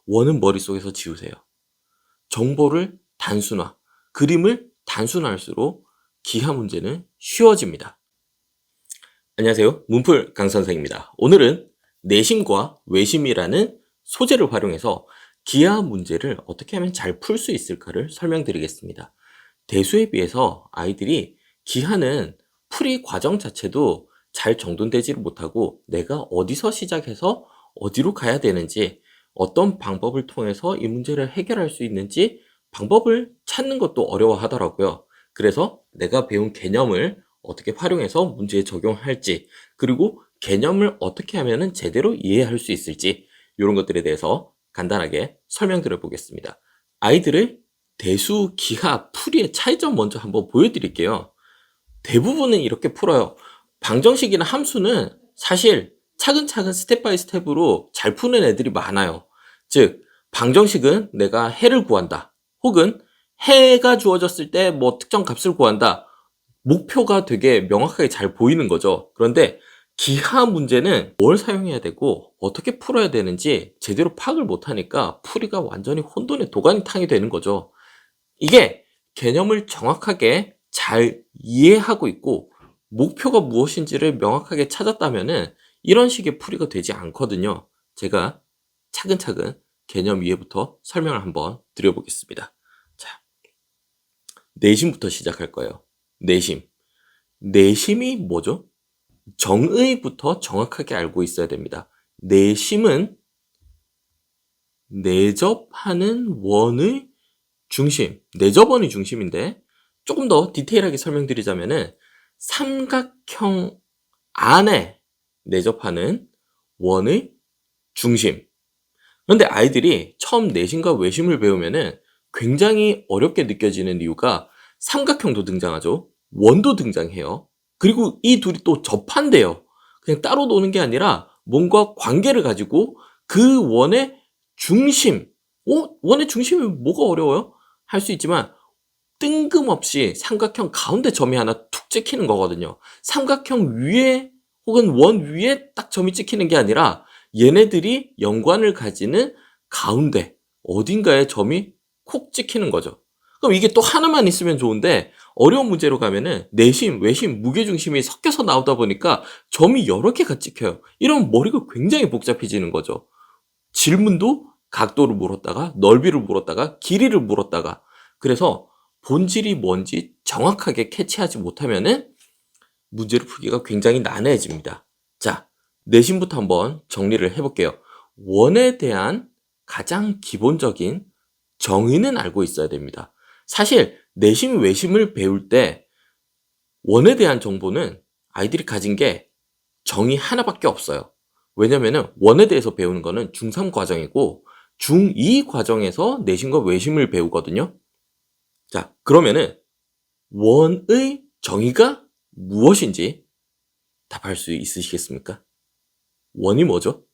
원은 머릿속에서 지우세요. 정보를 단순화, 그림을 단순화할수록 기하 문제는 쉬워집니다. 안녕하세요. 문풀 강선생입니다. 오늘은 내심과 외심이라는 소재를 활용해서 기하 문제를 어떻게 하면 잘 풀 수 있을까를 설명드리겠습니다. 대수에 비해서 아이들이 기하는 풀이 과정 자체도 잘 정돈되지를 못하고 내가 어디서 시작해서 어디로 가야 되는지, 어떤 방법을 통해서 이 문제를 해결할 수 있는지 방법을 찾는 것도 어려워하더라고요. 그래서 내가 배운 개념을 어떻게 활용해서 문제에 적용할지, 그리고 개념을 어떻게 하면 제대로 이해할 수 있을지, 이런 것들에 대해서 간단하게 설명드려 보겠습니다. 아이들을 대수, 기하, 풀이의 차이점 먼저 한번 보여드릴게요. 대부분은 이렇게 풀어요. 방정식이나 함수는 사실 차근차근 스텝 바이 스텝으로 잘 푸는 애들이 많아요. 즉, 방정식은 내가 해를 구한다, 혹은 해가 주어졌을 때 뭐 특정 값을 구한다, 목표가 되게 명확하게 잘 보이는 거죠. 그런데 기하 문제는 뭘 사용해야 되고 어떻게 풀어야 되는지 제대로 파악을 못하니까 풀이가 완전히 혼돈의 도가니탕이 되는 거죠. 이게 개념을 정확하게 잘 이해하고 있고 목표가 무엇인지를 명확하게 찾았다면은 이런 식의 풀이가 되지 않거든요. 제가 차근차근 개념 이해부터 설명을 한번 드려보겠습니다. 자, 내심부터 시작할 거예요. 내심. 내심이 뭐죠? 정의부터 정확하게 알고 있어야 됩니다. 내심은 내접하는 원의 중심, 내접원의 중심인데, 조금 더 디테일하게 설명드리자면은 삼각형 안에 내접하는 원의 중심. 그런데 아이들이 처음 내심과 외심을 배우면은 굉장히 어렵게 느껴지는 이유가 삼각형도 등장하죠. 원도 등장해요. 그리고 이 둘이 또 접한대요. 그냥 따로 노는 게 아니라 뭔가 관계를 가지고 그 원의 중심, 원의 중심이 뭐가 어려워요? 할 수 있지만 뜬금없이 삼각형 가운데 점이 하나 툭 찍히는 거거든요. 삼각형 위에 혹은 원 위에 딱 점이 찍히는 게 아니라 얘네들이 연관을 가지는 가운데 어딘가에 점이 콕 찍히는 거죠. 그럼 이게 또 하나만 있으면 좋은데 어려운 문제로 가면은 내심, 외심, 무게중심이 섞여서 나오다 보니까 점이 여러 개가 찍혀요. 이러면 머리가 굉장히 복잡해지는 거죠. 질문도 각도를 물었다가 넓이를 물었다가 길이를 물었다가, 그래서 본질이 뭔지 정확하게 캐치하지 못하면은 문제를 풀기가 굉장히 난해해집니다. 자, 내심부터 한번 정리를 해볼게요. 원에 대한 가장 기본적인 정의는 알고 있어야 됩니다. 사실 내심, 외심을 배울 때 원에 대한 정보는 아이들이 가진 게 정의 하나밖에 없어요. 왜냐면은 원에 대해서 배우는 거는 중3 과정이고 중2 과정에서 내심과 외심을 배우거든요. 자, 그러면은 원의 정의가 무엇인지 답할 수 있으시겠습니까? 원이 뭐죠?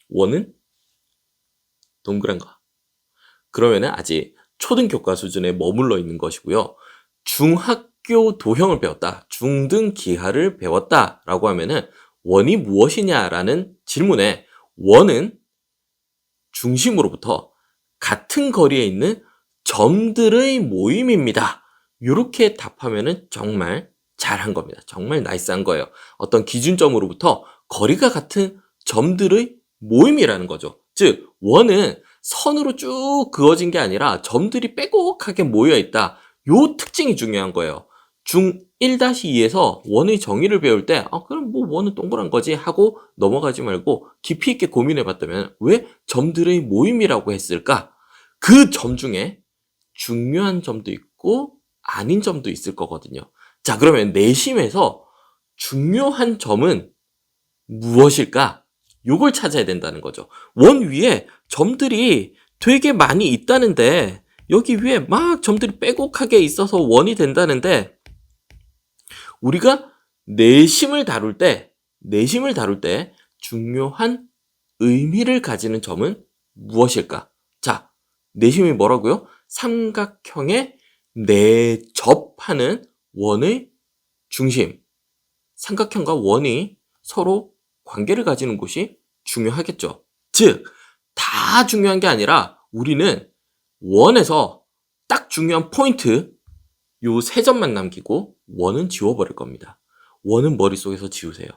원은 동그란 거. 그러면은 아직 초등교과 수준에 머물러 있는 것이고요. 중학교 도형을 배웠다, 중등 기하를 배웠다라고 하면은 원이 무엇이냐라는 질문에 원은 중심으로부터 같은 거리에 있는 점들의 모임입니다. 이렇게 답하면은 정말 잘한 겁니다. 정말 나이스한 거예요. 어떤 기준점으로부터 거리가 같은 점들의 모임이라는 거죠. 즉, 원은 선으로 쭉 그어진 게 아니라 점들이 빼곡하게 모여 있다. 요 특징이 중요한 거예요. 중 1-2에서 원의 정의를 배울 때 그럼 뭐 원은 동그란 거지 하고 넘어가지 말고 깊이 있게 고민해 봤다면 왜 점들의 모임이라고 했을까? 그 점 중에 중요한 점도 있고 아닌 점도 있을 거거든요. 자, 그러면 내심에서 중요한 점은 무엇일까? 요걸 찾아야 된다는 거죠. 원 위에 점들이 되게 많이 있다는데, 여기 위에 막 점들이 빼곡하게 있어서 원이 된다는데, 우리가 내심을 다룰 때 중요한 의미를 가지는 점은 무엇일까? 자, 내심이 뭐라고요? 삼각형에 내접하는 원의 중심. 삼각형과 원이 서로 관계를 가지는 곳이 중요하겠죠. 즉, 다 중요한 게 아니라 우리는 원에서 딱 중요한 포인트 요 3점만 남기고 원은 지워버릴 겁니다. 원은 머릿속에서 지우세요.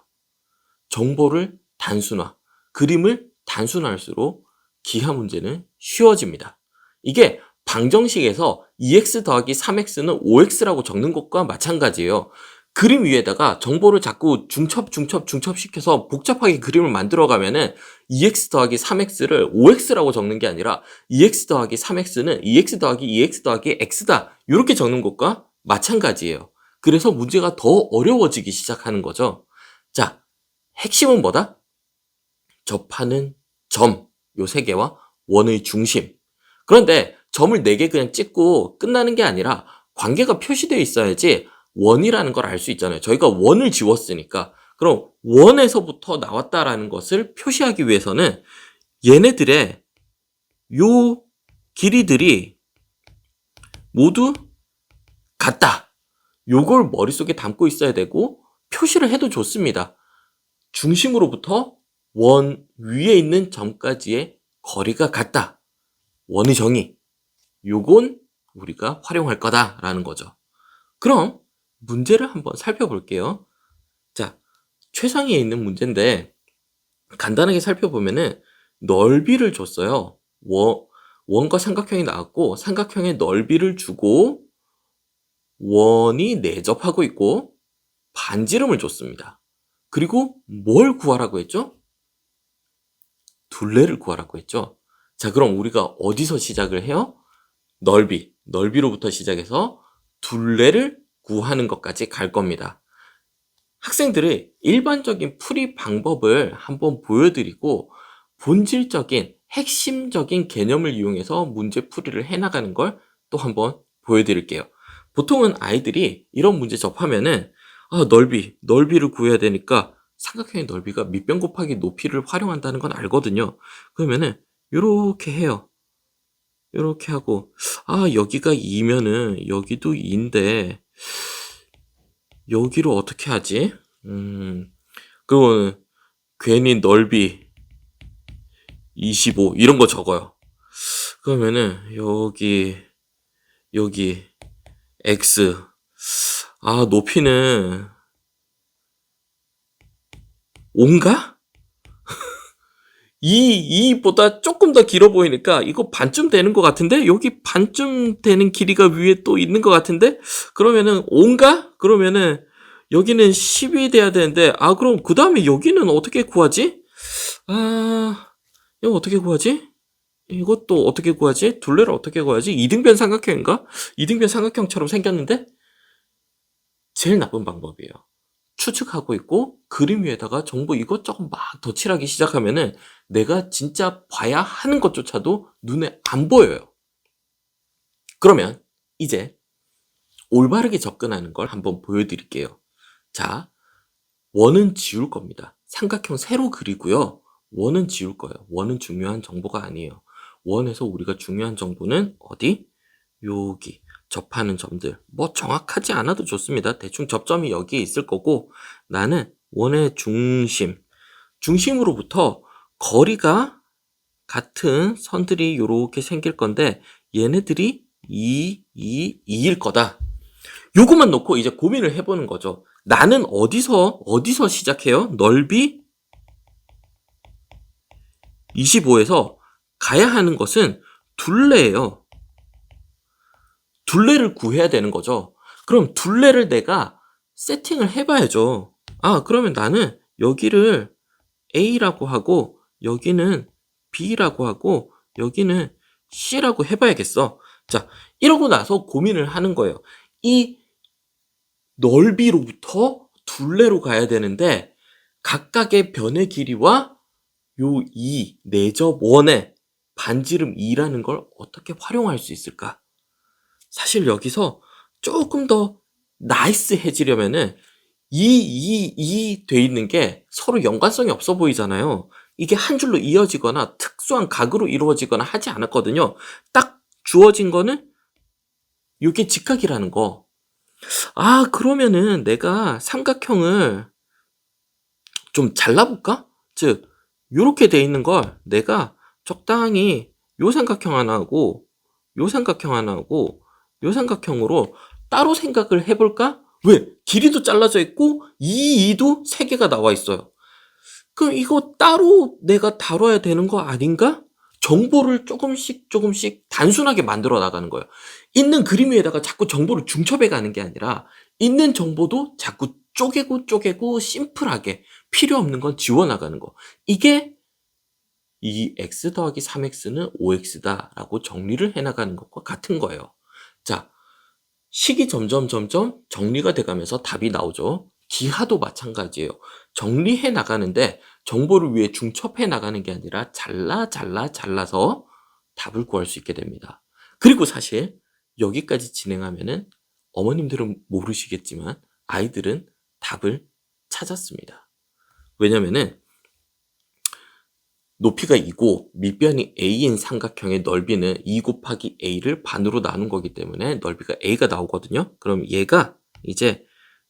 정보를 단순화, 그림을 단순화할수록 기하 문제는 쉬워집니다. 이게 방정식에서 2x 더하기 3x는 5x라고 적는 것과 마찬가지예요. 그림 위에다가 정보를 자꾸 중첩시켜서 복잡하게 그림을 만들어가면은 2x 더하기 3x를 5x라고 적는 게 아니라 2x 더하기 3x는 2x 더하기 2x 더하기 x다. 이렇게 적는 것과 마찬가지예요. 그래서 문제가 더 어려워지기 시작하는 거죠. 자, 핵심은 뭐다? 접하는 점, 요 3개와 원의 중심. 그런데 점을 4개 그냥 찍고 끝나는 게 아니라 관계가 표시되어 있어야지 원이라는 걸 알 수 있잖아요. 저희가 원을 지웠으니까. 그럼 원에서부터 나왔다라는 것을 표시하기 위해서는 얘네들의 요 길이들이 모두 같다. 요걸 머릿속에 담고 있어야 되고 표시를 해도 좋습니다. 중심으로부터 원 위에 있는 점까지의 거리가 같다. 원의 정의. 요건 우리가 활용할 거다라는 거죠. 그럼 문제를 한번 살펴볼게요. 자, 최상위에 있는 문제인데 간단하게 살펴보면은 넓이를 줬어요. 원과 삼각형이 나왔고 삼각형의 넓이를 주고 원이 내접하고 있고 반지름을 줬습니다. 그리고 뭘 구하라고 했죠? 둘레를 구하라고 했죠. 자, 그럼 우리가 어디서 시작을 해요? 넓이로부터 시작해서 둘레를 구하는 것까지 갈 겁니다. 학생들의 일반적인 풀이 방법을 한번 보여드리고 본질적인 핵심적인 개념을 이용해서 문제 풀이를 해나가는 걸 또 한번 보여드릴게요. 보통은 아이들이 이런 문제 접하면은 넓이를 구해야 되니까 삼각형의 넓이가 밑변 곱하기 높이를 활용한다는 건 알거든요. 그러면은 요렇게 해요. 요렇게 하고 여기가 2면은 여기도 2인데 여기로 어떻게 하지? 그거는 괜히 넓이 25 이런 거 적어요. 그러면은 여기 x 높이는 5인가? 2보다 조금 더 길어 보이니까 이거 반쯤 되는 것 같은데? 여기 반쯤 되는 길이가 위에 또 있는 것 같은데? 그러면은 5인가? 그러면은 여기는 10이 돼야 되는데 그럼 그 다음에 여기는 어떻게 구하지? 이거 어떻게 구하지? 이것도 어떻게 구하지? 둘레를 어떻게 구하지? 이등변 삼각형인가? 이등변 삼각형처럼 생겼는데? 제일 나쁜 방법이에요. 추측하고 있고 그림 위에다가 정보 이것저것 막 덧칠하기 시작하면은 내가 진짜 봐야 하는 것조차도 눈에 안 보여요. 그러면 이제 올바르게 접근하는 걸 한번 보여드릴게요. 자, 원은 지울 겁니다. 삼각형 세로 그리고요. 원은 지울 거예요. 원은 중요한 정보가 아니에요. 원에서 우리가 중요한 정보는 어디? 여기 접하는 점들. 뭐 정확하지 않아도 좋습니다. 대충 접점이 여기에 있을 거고 나는 원의 중심으로부터 거리가 같은 선들이 이렇게 생길 건데 얘네들이 2일 거다. 요것만 놓고 이제 고민을 해보는 거죠. 나는 어디서 시작해요? 넓이 25에서 가야 하는 것은 둘레예요. 둘레를 구해야 되는 거죠. 그럼 둘레를 내가 세팅을 해봐야죠. 그러면 나는 여기를 A라고 하고 여기는 B라고 하고 여기는 C라고 해봐야겠어. 자, 이러고 나서 고민을 하는 거예요. 이 넓이로부터 둘레로 가야 되는데 각각의 변의 길이와 요 4접 원의 반지름 2라는 걸 어떻게 활용할 수 있을까? 사실 여기서 조금 더 나이스해지려면은 돼 있는 게 서로 연관성이 없어 보이잖아요. 이게 한 줄로 이어지거나 특수한 각으로 이루어지거나 하지 않았거든요. 딱 주어진 거는 이게 직각이라는 거. 그러면은 내가 삼각형을 좀 잘라볼까? 즉 요렇게 돼 있는 걸 내가 적당히 요 삼각형 하나하고 요 삼각형 하나하고 요 삼각형으로 따로 생각을 해볼까? 왜? 길이도 잘라져 있고 이도 3개가 나와 있어요. 그럼 이거 따로 내가 다뤄야 되는 거 아닌가? 정보를 조금씩 단순하게 만들어 나가는 거예요. 있는 그림 위에다가 자꾸 정보를 중첩해 가는 게 아니라 있는 정보도 자꾸 쪼개고 심플하게 필요 없는 건 지워 나가는 거. 이게 이 x 더하기 3x는 5x다 라고 정리를 해 나가는 것과 같은 거예요. 자, 식이 점점 정리가 돼가면서 답이 나오죠. 기하도 마찬가지예요. 정리해 나가는데 정보를 위해 중첩해 나가는 게 아니라 잘라서 답을 구할 수 있게 됩니다. 그리고 사실 여기까지 진행하면은 어머님들은 모르시겠지만 아이들은 답을 찾았습니다. 왜냐면은 높이가 2고 밑변이 a인 삼각형의 넓이는 2 곱하기 a를 반으로 나눈 거기 때문에 넓이가 a가 나오거든요. 그럼 얘가 이제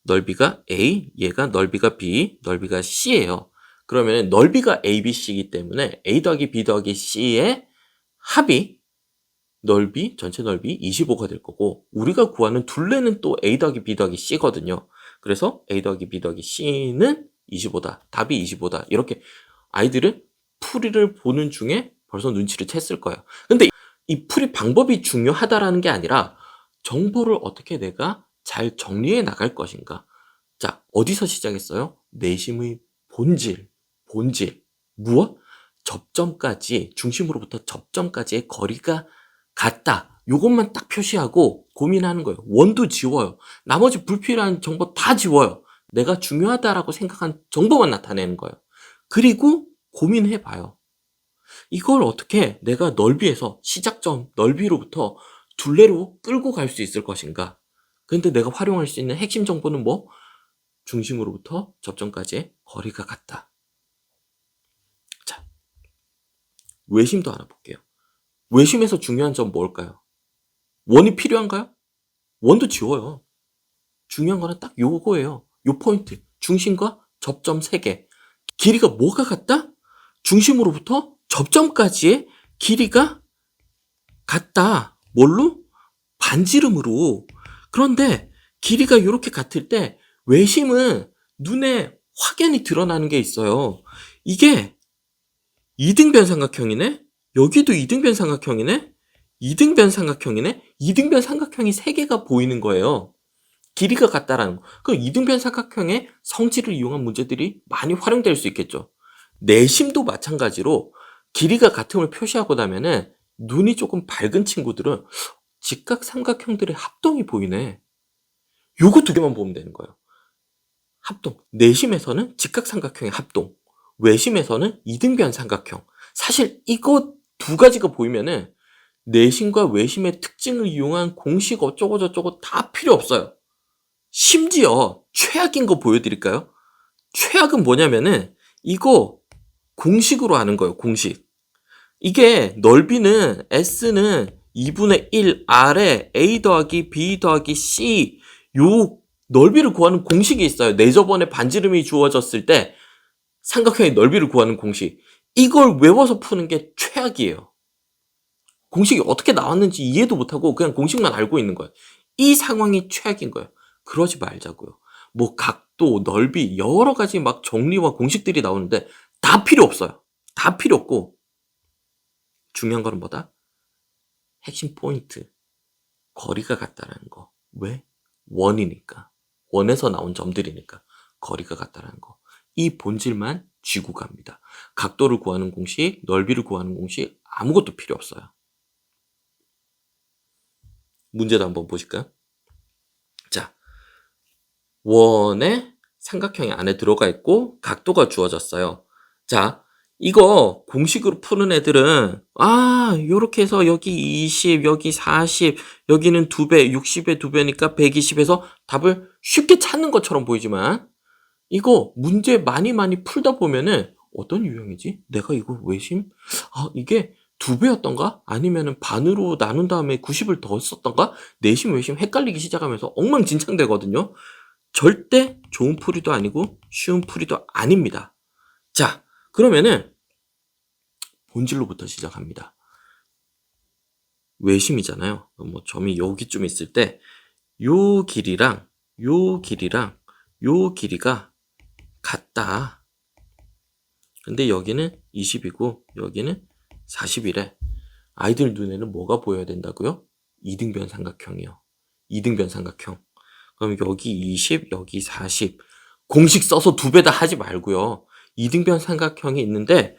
넓이가 a, 얘가 넓이가 b, 넓이가 c예요. 그러면 넓이가 a, b, c이기 때문에 a 더하기 b 더하기 c의 합이 넓이, 전체 넓이 25가 될 거고 우리가 구하는 둘레는 또 a 더하기 b 더하기 c거든요. 그래서 a 더하기 b 더하기 c는 25다. 답이 25다. 이렇게 아이들은 풀이를 보는 중에 벌써 눈치를 챘을 거예요. 근데 이 풀이 방법이 중요하다라는 게 아니라 정보를 어떻게 내가 잘 정리해 나갈 것인가. 자, 어디서 시작했어요? 내심의 본질. 무엇? 접점까지, 중심으로부터 접점까지의 거리가 같다. 요것만 딱 표시하고 고민하는 거예요. 원도 지워요. 나머지 불필요한 정보 다 지워요. 내가 중요하다라고 생각한 정보만 나타내는 거예요. 그리고 고민해봐요. 이걸 어떻게 내가 넓이에서 시작점 넓이로부터 둘레로 끌고 갈 수 있을 것인가. 근데 내가 활용할 수 있는 핵심 정보는 뭐? 중심으로부터 접점까지의 거리가 같다. 자, 외심도 알아볼게요. 외심에서 중요한 점 뭘까요? 원이 필요한가요? 원도 지워요. 중요한 거는 딱 요거예요. 요 포인트. 중심과 접점 3개. 길이가 뭐가 같다? 중심으로부터 접점까지의 길이가 같다. 뭘로? 반지름으로. 그런데 길이가 이렇게 같을 때 외심은 눈에 확연히 드러나는 게 있어요. 이게 이등변 삼각형이네? 여기도 이등변 삼각형이네? 이등변 삼각형이네? 이등변 삼각형이 3개가 보이는 거예요. 길이가 같다라는 거. 그럼 이등변 삼각형의 성질을 이용한 문제들이 많이 활용될 수 있겠죠. 내심도 마찬가지로 길이가 같음을 표시하고 나면은 눈이 조금 밝은 친구들은 직각 삼각형들의 합동이 보이네. 요거 2개만 보면 되는 거예요. 합동. 내심에서는 직각 삼각형의 합동. 외심에서는 이등변 삼각형. 사실 이거 2가지가 보이면은 내심과 외심의 특징을 이용한 공식 어쩌고 저쩌고 다 필요 없어요. 심지어 최악인 거 보여드릴까요? 최악은 뭐냐면은 이거 공식으로 하는 거예요. 공식. 이게 넓이는 S는 2분의 1 아래 A 더하기 B 더하기 C 요 넓이를 구하는 공식이 있어요. 내저번에 반지름이 주어졌을 때 삼각형의 넓이를 구하는 공식. 이걸 외워서 푸는 게 최악이에요. 공식이 어떻게 나왔는지 이해도 못하고 그냥 공식만 알고 있는 거예요. 이 상황이 최악인 거예요. 그러지 말자고요. 뭐 각도, 넓이 여러 가지 막 정리와 공식들이 나오는데 다 필요 없어요. 다 필요 없고 중요한 거는 뭐다? 핵심 포인트. 거리가 같다라는 거. 왜? 원이니까. 원에서 나온 점들이니까 거리가 같다라는 거. 이 본질만 쥐고 갑니다. 각도를 구하는 공식, 넓이를 구하는 공식 아무것도 필요 없어요. 문제도 한번 보실까요? 자, 원의 삼각형이 안에 들어가 있고 각도가 주어졌어요. 자, 이거 공식으로 푸는 애들은 요렇게 해서 여기 20, 여기 40, 여기는 2배, 60의 2배니까 120에서 답을 쉽게 찾는 것처럼 보이지만 이거 문제 많이 풀다 보면은 어떤 유형이지? 내가 이거 외심? 이게 2배였던가? 아니면은 반으로 나눈 다음에 90을 더 썼던가? 내심 외심 헷갈리기 시작하면서 엉망진창되거든요. 절대 좋은 풀이도 아니고 쉬운 풀이도 아닙니다. 자, 그러면은 본질로부터 시작합니다. 외심이잖아요. 뭐 점이 여기쯤 있을 때 요 길이랑 요 길이랑 요 길이가 같다. 근데 여기는 20이고 여기는 40이래. 아이들 눈에는 뭐가 보여야 된다고요? 이등변 삼각형이요. 이등변 삼각형. 그럼 여기 20, 여기 40. 공식 써서 2배다 하지 말고요. 이등변 삼각형이 있는데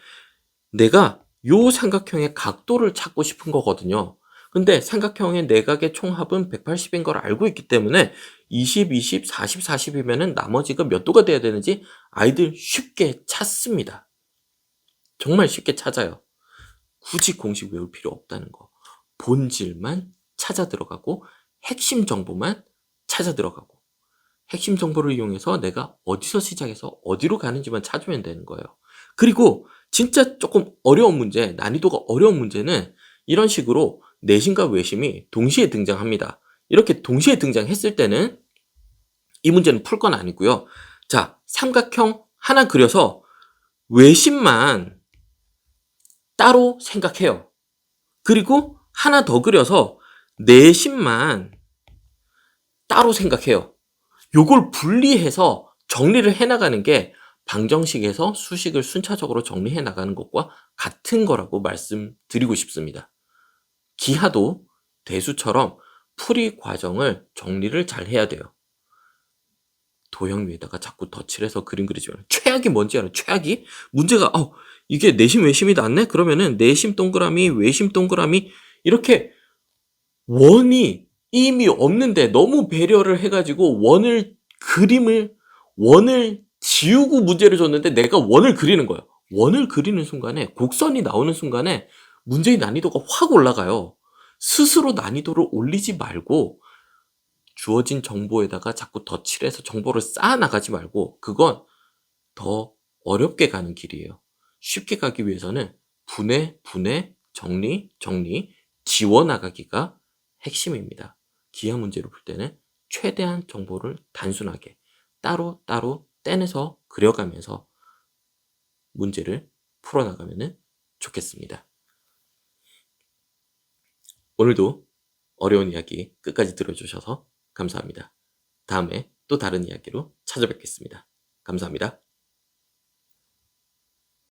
내가 요 삼각형의 각도를 찾고 싶은 거거든요. 근데 삼각형의 내각의 총합은 180인 걸 알고 있기 때문에 20, 20, 40, 40이면은 나머지가 몇 도가 돼야 되는지 아이들 쉽게 찾습니다. 정말 쉽게 찾아요. 굳이 공식 외울 필요 없다는 거. 본질만 찾아 들어가고 핵심 정보만 찾아 들어가고 핵심 정보를 이용해서 내가 어디서 시작해서 어디로 가는지만 찾으면 되는 거예요. 그리고 진짜 조금 어려운 문제, 난이도가 어려운 문제는 이런 식으로 내심과 외심이 동시에 등장합니다. 이렇게 동시에 등장했을 때는 이 문제는 풀 건 아니고요. 자, 삼각형 하나 그려서 외심만 따로 생각해요. 그리고 하나 더 그려서 내심만 따로 생각해요. 요걸 분리해서 정리를 해나가는 게 방정식에서 수식을 순차적으로 정리해 나가는 것과 같은 거라고 말씀드리고 싶습니다. 기하도 대수처럼 풀이 과정을 정리를 잘 해야 돼요. 도형 위에다가 자꾸 덧칠해서 그림 그리지 말고. 최악이 뭔지 알아요? 최악이? 문제가 이게 내심 외심이 낫네? 그러면은 내심 동그라미 외심 동그라미 이렇게 원이 이미 없는데 너무 배려를 해가지고 원을 지우고 문제를 줬는데 내가 원을 그리는 거예요. 원을 그리는 순간에 곡선이 나오는 순간에 문제의 난이도가 확 올라가요. 스스로 난이도를 올리지 말고 주어진 정보에다가 자꾸 덧칠해서 정보를 쌓아 나가지 말고 그건 더 어렵게 가는 길이에요. 쉽게 가기 위해서는 분해, 정리, 지워나가기가 핵심입니다. 기하 문제를 풀 때는 최대한 정보를 단순하게 따로 떼내서 그려가면서 문제를 풀어나가면 좋겠습니다. 오늘도 어려운 이야기 끝까지 들어주셔서 감사합니다. 다음에 또 다른 이야기로 찾아뵙겠습니다. 감사합니다.